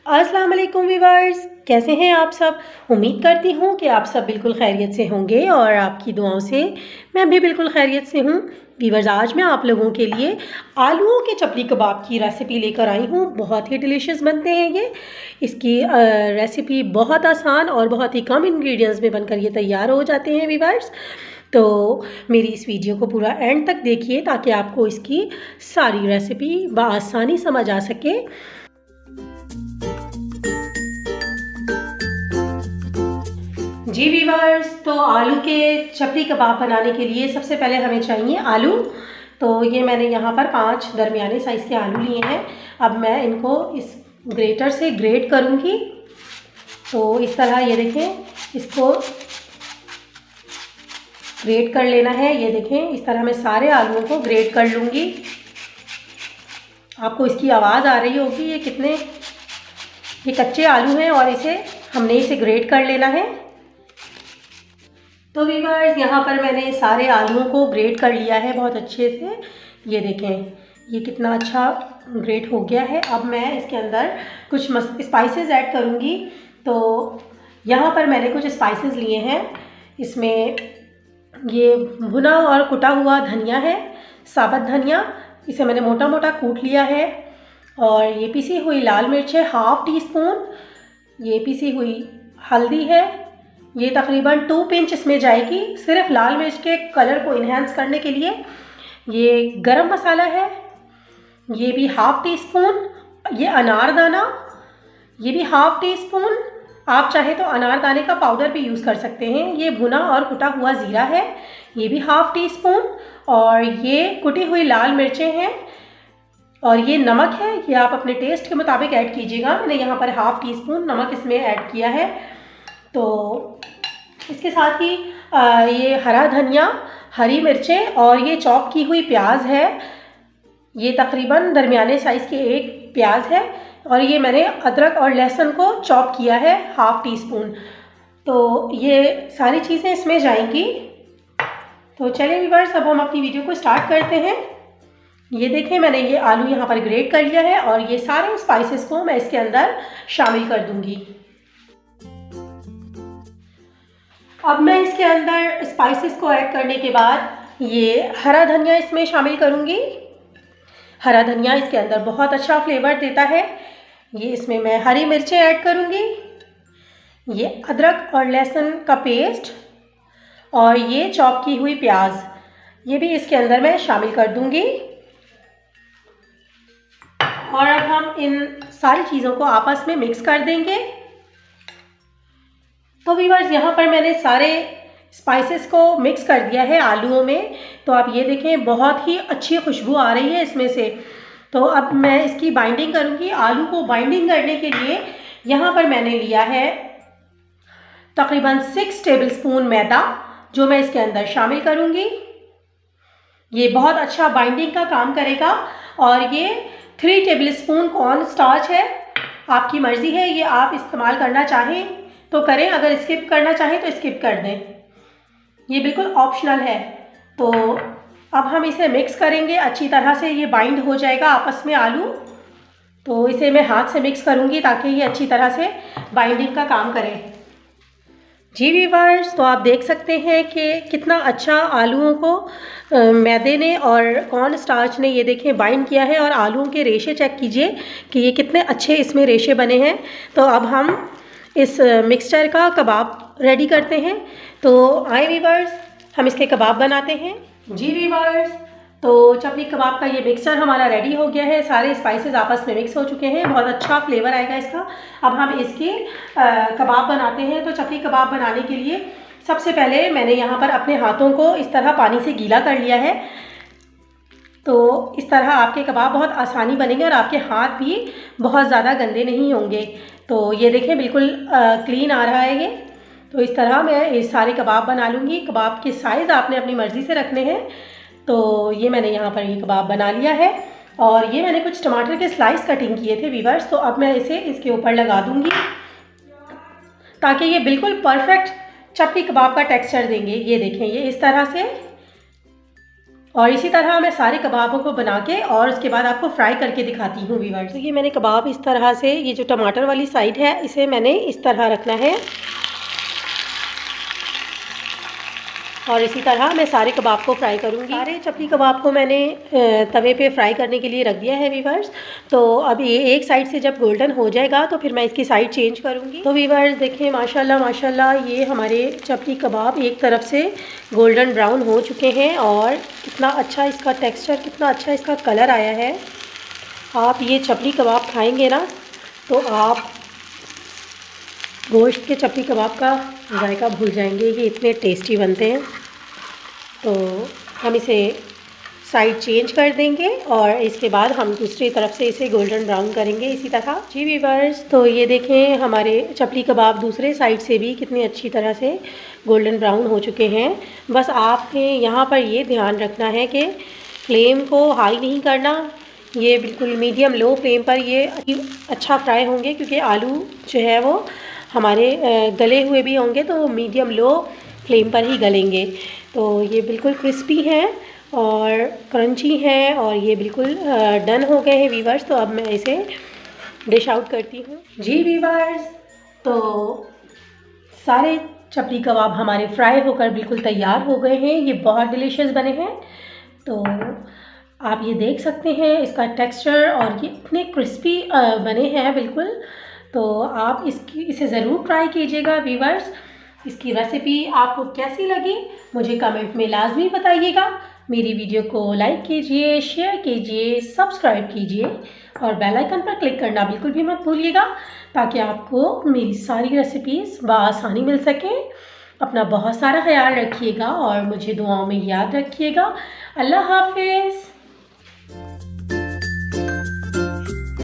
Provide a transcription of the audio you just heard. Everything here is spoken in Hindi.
अस्सलाम वालेकुम व्यूअर्स, कैसे हैं आप सब। उम्मीद करती हूँ कि आप सब बिल्कुल खैरियत से होंगे और आपकी दुआओं से मैं भी बिल्कुल खैरियत से हूँ। व्यूअर्स, आज मैं आप लोगों के लिए आलूओं के चपली कबाब की रेसिपी लेकर आई हूँ। बहुत ही डिलीशियस बनते हैं ये। इसकी रेसिपी बहुत आसान और बहुत ही कम इंग्रेडिएंट्स में बनकर ये तैयार हो जाते हैं व्यूअर्स। तो मेरी इस वीडियो को पूरा एंड तक देखिए ताकि आपको इसकी सारी रेसिपी बआसानी समझ आ सके। जी व्यूअर्स, तो आलू के चपली कबाब बनाने के लिए सबसे पहले हमें चाहिए आलू। तो ये मैंने यहाँ पर 5 दरमियाने साइज़ के आलू लिए हैं। अब मैं इनको इस ग्रेटर से ग्रेट करूँगी। तो इस तरह ये देखें, इसको ग्रेट कर लेना है। ये देखें, इस तरह मैं सारे आलूओं को ग्रेट कर लूँगी। आपको इसकी आवाज़ आ रही होगी। ये कच्चे आलू हैं और हमने इसे ग्रेट कर लेना है। तो व्यूअर्स, यहाँ पर मैंने सारे आलूओं को ग्रेट कर लिया है बहुत अच्छे से। ये देखें, ये कितना अच्छा ग्रेट हो गया है। अब मैं इसके अंदर कुछ स्पाइसेस ऐड करूँगी। तो यहाँ पर मैंने कुछ स्पाइसेस लिए हैं। इसमें ये भुना और कुटा हुआ धनिया है, साबुत धनिया, इसे मैंने मोटा मोटा कूट लिया है। और ये पिसी हुई लाल मिर्च है, ½ टी स्पून। ये पिसी हुई हल्दी है, ये तकरीबन 2 पिंच इसमें जाएगी, सिर्फ लाल मिर्च के कलर को इन्हेंस करने के लिए। ये गरम मसाला है, ये भी ½ टी स्पून। ये अनारदाना, ये भी ½ टी स्पून। आप चाहे तो अनारदाने का पाउडर भी यूज़ कर सकते हैं। ये भुना और कुटा हुआ ज़ीरा है, ये भी ½ टी स्पून। और ये कुटी हुई लाल मिर्चें हैं। और ये नमक है, ये आप अपने टेस्ट के मुताबिक ऐड कीजिएगा। मैंने यहाँ पर ½ टी स्पून नमक इसमें ऐड किया है। तो इसके साथ ही ये हरा धनिया, हरी मिर्चें और ये चॉप की हुई प्याज है। ये तकरीबन दरमियाने साइज़ के एक प्याज है। और ये मैंने अदरक और लहसुन को चॉप किया है, ½ टी स्पून। तो ये सारी चीज़ें इसमें जाएंगी। तो चलिए व्यूअर्स, अब हम अपनी वीडियो को स्टार्ट करते हैं। ये देखें, मैंने ये आलू यहाँ पर ग्रेट कर लिया है और ये सारे स्पाइसेस को मैं इसके अंदर शामिल कर दूंगी। अब मैं इसके अंदर स्पाइसेस को ऐड करने के बाद ये हरा धनिया इसमें शामिल करूंगी। हरा धनिया इसके अंदर बहुत अच्छा फ्लेवर देता है। ये इसमें मैं हरी मिर्चें ऐड करूंगी, ये अदरक और लहसुन का पेस्ट और ये चॉप की हुई प्याज, ये भी इसके अंदर मैं शामिल कर दूंगी। और अब हम इन सारी चीज़ों को आपस में मिक्स कर देंगे। तो व्यूअर्स, यहाँ पर मैंने सारे स्पाइसेस को मिक्स कर दिया है आलूओं में। तो आप ये देखें, बहुत ही अच्छी खुशबू आ रही है इसमें से। तो अब मैं इसकी बाइंडिंग करूँगी। आलू को बाइंडिंग करने के लिए यहाँ पर मैंने लिया है तकरीबन 6 टेबलस्पून मैदा, जो मैं इसके अंदर शामिल करूँगी। ये बहुत अच्छा बाइंडिंग का काम करेगा। और ये 3 टेबलस्पून कॉर्न स्टार्च है। आपकी मर्ज़ी है, ये आप इस्तेमाल करना चाहें तो करें, अगर स्किप करना चाहें तो स्किप कर दें, ये बिल्कुल ऑप्शनल है। तो अब हम इसे मिक्स करेंगे अच्छी तरह से। ये बाइंड हो जाएगा आपस में आलू। तो इसे मैं हाथ से मिक्स करूँगी ताकि ये अच्छी तरह से बाइंडिंग का काम करे। जी व्यूअर्स, तो आप देख सकते हैं कि कितना अच्छा आलूओं को मैदे ने और कॉर्न स्टार्च ने ये देखें बाइंड किया है। और आलूओं के रेशे चेक कीजिए कि ये कितने अच्छे इसमें रेशे बने हैं। तो अब हम इस मिक्सचर का कबाब रेडी करते हैं। तो आए व्यूअर्स, हम इसके कबाब बनाते हैं। जी व्यूअर्स, तो चपली कबाब का ये मिक्सचर हमारा रेडी हो गया है। सारे स्पाइसेस आपस में मिक्स हो चुके हैं, बहुत अच्छा फ्लेवर आएगा इसका। अब हम इसके कबाब बनाते हैं। तो चपली कबाब बनाने के लिए सबसे पहले मैंने यहाँ पर अपने हाथों को इस तरह पानी से गीला कर लिया है। तो इस तरह आपके कबाब बहुत आसानी बनेंगे और आपके हाथ भी बहुत ज़्यादा गंदे नहीं होंगे। तो ये देखें, बिल्कुल क्लीन आ रहा है ये। तो इस तरह मैं ये सारे कबाब बना लूँगी। कबाब के साइज़ आपने अपनी मर्ज़ी से रखने हैं। तो ये मैंने यहाँ पर ये कबाब बना लिया है। और ये मैंने कुछ टमाटर के स्लाइस कटिंग किए थे व्यूअर्स। तो अब मैं इसे इसके ऊपर लगा दूँगी ताकि ये बिल्कुल परफेक्ट चपली कबाब का टेक्सचर देंगे। ये देखें, ये इस तरह से। और इसी तरह मैं सारे कबाबों को बना के और उसके बाद आपको फ्राई करके दिखाती हूँ व्यूअर्स। तो ये मैंने कबाब इस तरह से, ये जो टमाटर वाली साइड है इसे मैंने इस तरह रखना है और इसी तरह मैं सारे कबाब को फ्राई करूँगी। सारे चपली कबाब को मैंने तवे पे फ्राई करने के लिए रख दिया है व्यूअर्स। तो अब ये एक साइड से जब गोल्डन हो जाएगा तो फिर मैं इसकी साइड चेंज करूँगी। तो व्यूअर्स देखें, माशाल्लाह माशाल्लाह ये हमारे चपली कबाब एक तरफ से गोल्डन ब्राउन हो चुके हैं और कितना अच्छा इसका टेक्स्चर, कितना अच्छा इसका कलर आया है। आप ये चपली कबाब खाएँगे ना तो आप गोश्त के चपली कबाब का जायका भूल जाएंगे, ये इतने टेस्टी बनते हैं। तो हम इसे साइड चेंज कर देंगे और इसके बाद हम दूसरी तरफ से इसे गोल्डन ब्राउन करेंगे इसी तरह। जी व्यूअर्स, तो ये देखें हमारे चपली कबाब दूसरे साइड से भी कितनी अच्छी तरह से गोल्डन ब्राउन हो चुके हैं। बस आपने यहाँ पर ये ध्यान रखना है कि फ्लेम को हाई नहीं करना, ये बिल्कुल मीडियम लो फ्लेम पर ये अच्छा फ्राई होंगे, क्योंकि आलू जो है वो हमारे गले हुए भी होंगे तो मीडियम लो फ्लेम पर ही गलेंगे। तो ये बिल्कुल क्रिस्पी हैं और क्रंची हैं और ये बिल्कुल डन हो गए हैं व्यूअर्स। तो अब मैं इसे डिश आउट करती हूँ। जी व्यूअर्स, तो सारे चपली कबाब हमारे फ्राई होकर बिल्कुल तैयार हो गए हैं। ये बहुत डिलीशियस बने हैं। तो आप ये देख सकते हैं इसका टेक्सचर और ये इतने क्रिस्पी बने हैं बिल्कुल। तो आप इसे ज़रूर ट्राई कीजिएगा व्यूअर्स। इसकी रेसिपी आपको कैसी लगी मुझे कमेंट में लाजमी बताइएगा। मेरी वीडियो को लाइक कीजिए, शेयर कीजिए, सब्सक्राइब कीजिए और बेल आइकन पर क्लिक करना बिल्कुल भी मत भूलिएगा, ताकि आपको मेरी सारी रेसिपीज़ बआसानी मिल सकें। अपना बहुत सारा ख्याल रखिएगा और मुझे दुआओं में याद रखिएगा। अल्लाह हाफिज़।